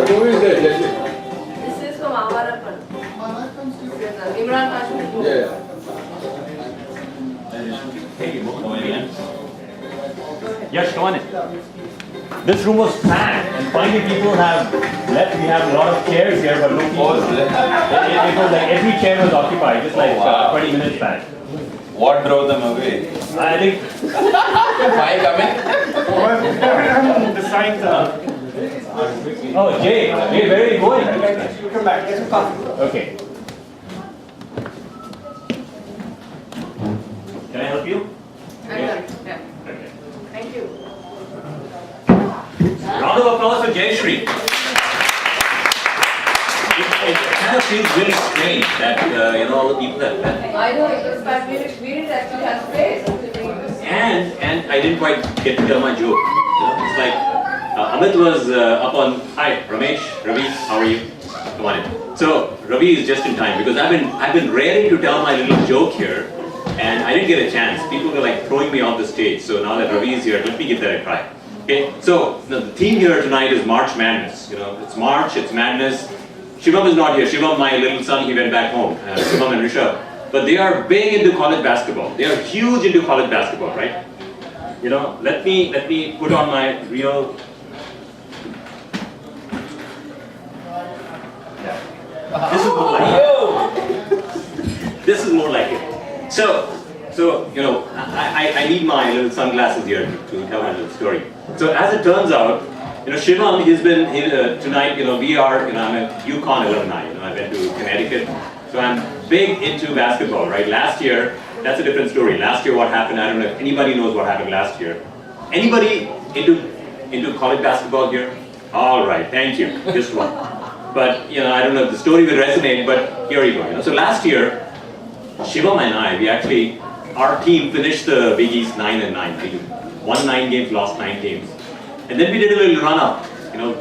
Who is that? This is from Amarapan. Imran Kashmir. Yeah. Yes, come on in. This room was packed, and finally people have left. We have a lot of chairs here, but no people. It was like every chair was occupied, just like 20 minutes back. What drove them away? I think. Why coming? Oh, Jay, where are you going? Come back, get some coffee. Okay. Can I help you? I'm done. Yeah. Okay. Thank you. Round of applause for Jay Shri. It kind of feels really strange that all the people have left. I know it was 5 minutes. We didn't actually have space. And I didn't quite get to tell my joke. It's like Amit was up on. Hi, Ramesh, Ravi, how are you? Come on in. So Ravi is just in time because I've been raring to tell my little joke here, and I didn't get a chance. People were like throwing me off the stage. So now that Ravi is here, let me give that a try. Okay. So the theme here tonight is March Madness. It's March, it's madness. Shivam is not here. Shivam, my little son, he went back home. Shivam and Rishabh. But they are big into college basketball. They are huge into college basketball, right? Let me put on my real. Yeah. This is more like it. So I need my little sunglasses here to tell my little story. So as it turns out, Shivam, he's been tonight. We are. I'm a UConn alumni. I went to Connecticut. So I'm big into basketball, right? Last year, that's a different story. Last year, what happened? I don't know if anybody knows what happened last year. Anybody into college basketball here? All right, thank you. Just one. But I don't know if the story will resonate. But here you go. So last year, Shivam and I, our team finished the Big East 9-9. We won 9 games, lost 9 games, and then we did a little run up.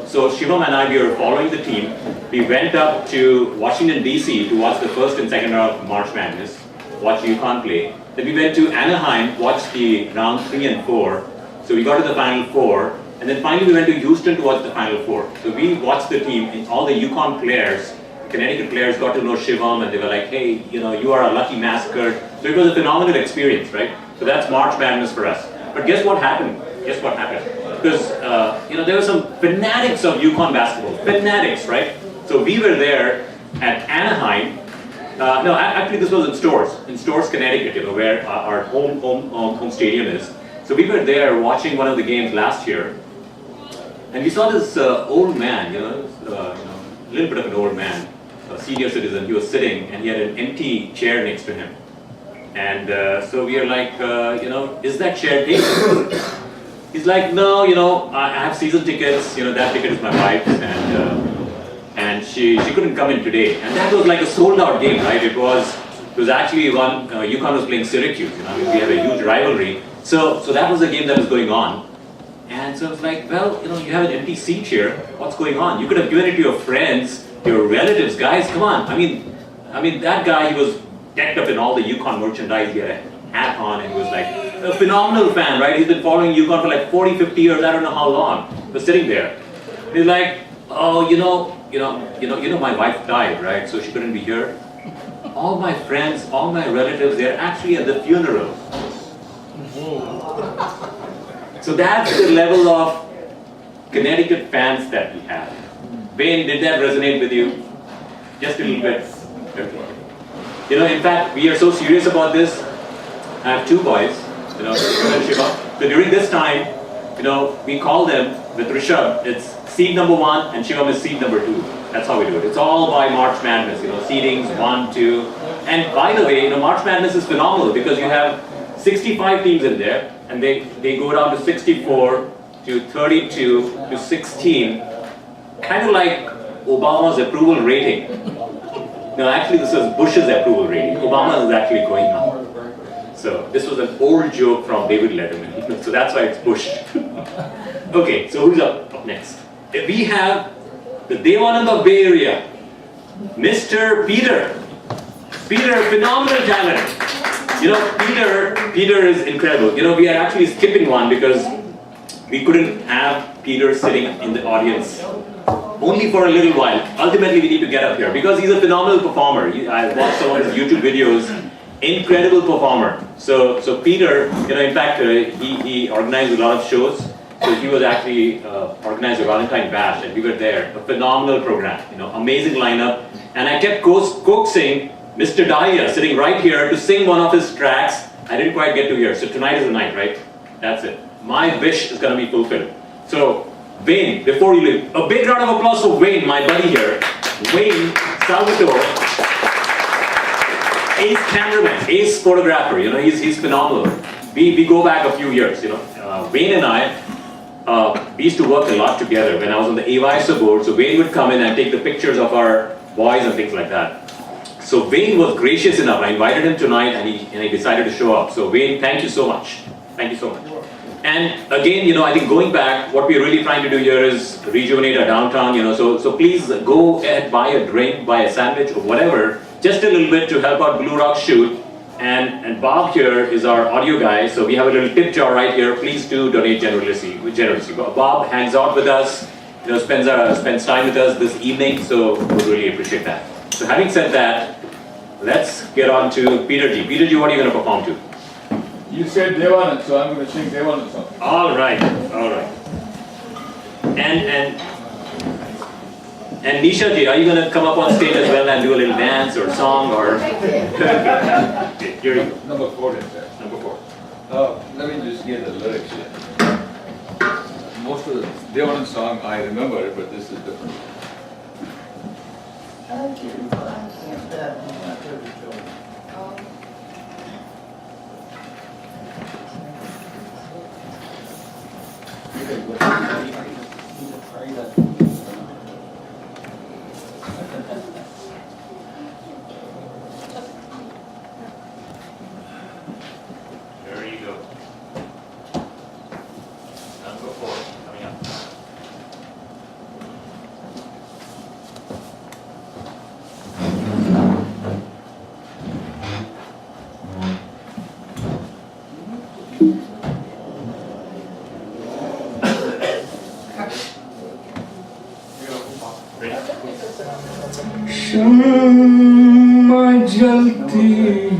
So Shivam and I, we were following the team. We went up to Washington, D.C. to watch the first and second round of March Madness, watch UConn play. Then we went to Anaheim, watched the round 3 and 4. So we got to the Final Four. And then finally we went to Houston to watch the Final Four. So we watched the team, and all the UConn players, Connecticut players got to know Shivam, and they were like, hey, you are a lucky mascot. So it was a phenomenal experience, right? So that's March Madness for us. But guess what happened? Because there were some fanatics of UConn basketball, fanatics, right? So we were there at Anaheim. No, actually this was in Stores, Connecticut, where our home stadium is. So we were there watching one of the games last year, and we saw this old man, a little bit of an old man, a senior citizen. He was sitting, and he had an empty chair next to him. And so we are like, is that chair taken? He's like, no, I have season tickets. That ticket is my wife's, and she couldn't come in today. And that was like a sold out game, right? It was actually one. UConn was playing Syracuse. We have a huge rivalry. So that was the game that was going on. And so it's like, well, you have an empty seat here. What's going on? You could have given it to your friends, your relatives, guys. Come on. I mean, that guy, he was decked up in all the UConn merchandise. He had a hat on, and he was like a phenomenal fan, right? He's been following UConn for like 40, 50 years. I don't know how long. He was sitting there. He's like, oh, my wife died, right? So she couldn't be here. All my friends, all my relatives, they're actually at the funeral. So that's the level of Connecticut fans that we have. Bain, did that resonate with you? Just a little bit. Okay. In fact, we are so serious about this. I have 2 boys, Rishabh and Shiva. So during this time, we call them with Rishabh. It's seed number 1, and Shivam is seed number 2. That's how we do it. It's all by March Madness. Seedings 1, 2, and by the way, March Madness is phenomenal because you have 65 teams in there, and they go down to 64, to 32, to 16, kind of like Obama's approval rating. No, actually this was Bush's approval rating. Obama is actually going up. So this was an old joke from David Letterman. So that's why it's Bush. Okay, so who's up next? We have the Devanand of Bay Area, Mr. Peter. Peter, phenomenal talent. Peter is incredible. We are actually skipping one because we couldn't have Peter sitting in the audience only for a little while. Ultimately, we need to get up here because he's a phenomenal performer. I watched some of his YouTube videos. Incredible performer. So Peter, in fact, he organized a lot of shows. So he was actually organized a Valentine Bash, and we were there. A phenomenal program, amazing lineup. And I kept coaxing Mr. Dahlia, sitting right here, to sing one of his tracks. I didn't quite get to hear. So tonight is the night, right? That's it. My wish is going to be fulfilled. So Wayne, before you leave, a big round of applause for Wayne, my buddy here. Wayne Salvatore, ace cameraman, ace photographer. He's phenomenal. We go back a few years. Wayne and I, we used to work a lot together when I was on the AYSO board. So Wayne would come in and take the pictures of our boys and things like that. So Wayne was gracious enough. I invited him tonight, and he decided to show up. So Wayne, thank you so much. Thank you so much. And again, I think going back, what we're really trying to do here is rejuvenate our downtown. So please go ahead, buy a drink, buy a sandwich, or whatever, just a little bit to help out Blue Rock shoot. And Bob here is our audio guy, so we have a little tip jar right here. Please do donate generously. Bob hangs out with us, spends time with us this evening, so we really appreciate that. So having said that, let's get on to Peter G. Peter G, what are you going to perform to? You said Devanand, so I'm going to sing Devanand song. All right. And Nisha ji, are you going to come up on stage as well and do a little dance or song or? Okay, here you go. Number 4 is there. Number 4. Let me just get the lyrics here. Most of the Devanand song I remember, but this is different. There you go. Number 4 coming up. शम्मा जलती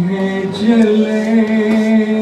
है जले